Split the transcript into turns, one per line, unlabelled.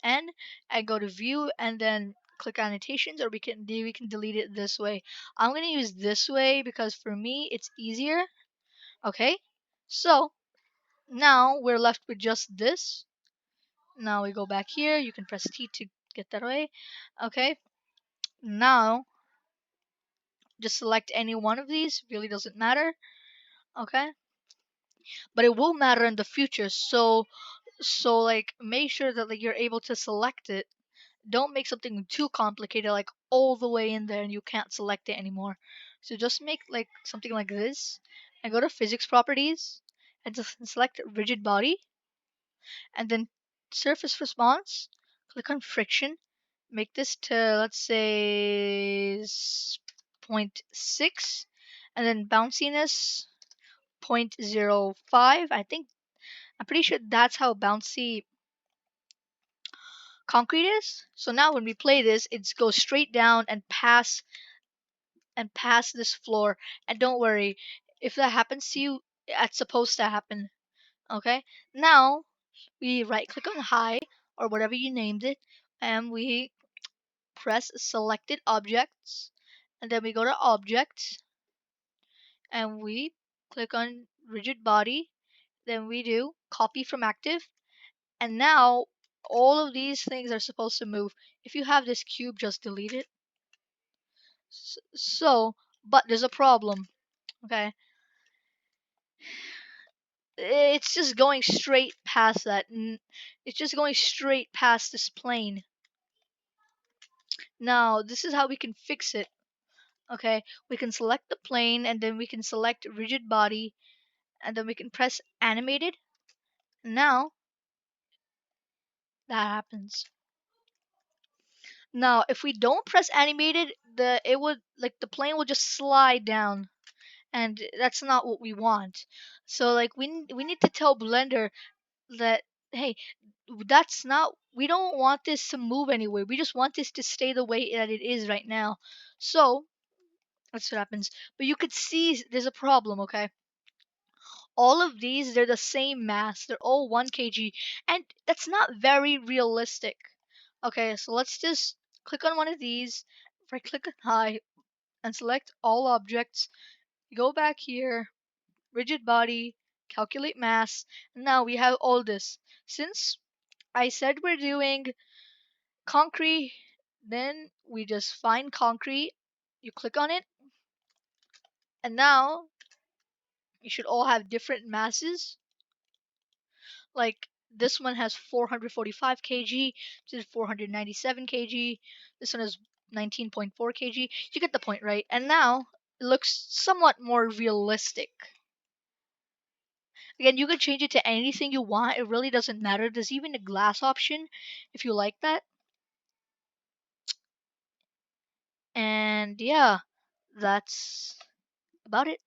N and go to view and then click annotations, or we can delete it this way. I'm gonna use this way because for me it's easier. Okay, so now we're left with just this. Now we go back here. You can press T to get that away. Okay, now just select any one of these. Really doesn't matter. Okay, but it will matter in the future. So like make sure that like you're able to select it. Don't make something too complicated, like all the way in there and you can't select it anymore. So just make like something like this and go to physics properties and just select rigid body and then surface response. Click on friction. Make this to, let's say, point 0.6, and then bounciness 0.05. I'm pretty sure that's how bouncy concrete is. So now when we play this, it goes straight down and pass this floor. And don't worry, if that happens to you, that's supposed to happen. Okay. Now we right click on high or whatever you named it, and we press selected objects, and then we go to objects and we click on rigid body. Then we do copy from active, and now all of these things are supposed to move. If you have this cube, just delete it. But there's a problem. Okay, it's just going straight past that. It's just going straight past this plane. Now this is how we can fix it. Okay, we can select the plane and then we can select rigid body and then we can press animated. Now that happens. Now if we don't press animated, the plane will just slide down, and that's not what we want. So like we need to tell Blender that, hey, that's not, we don't want this to move anywhere. We just want this to stay the way that it is right now. So that's what happens. But you could see there's a problem. Okay, all of these, they're the same mass, they're all 1 kg, and that's not very realistic. Okay, so let's just click on one of these, right click on high and select all objects, go back here, rigid body, calculate mass, and now we have all this. Since I said we're doing concrete, then we just find concrete, you click on it, and now you should all have different masses. Like this one has 445 kg, this is 497 kg, this one is 19.4 kg. You get the point, right? And now it looks somewhat more realistic. Again, you can change it to anything you want. It really doesn't matter. There's even a glass option if you like that. And yeah, that's about it.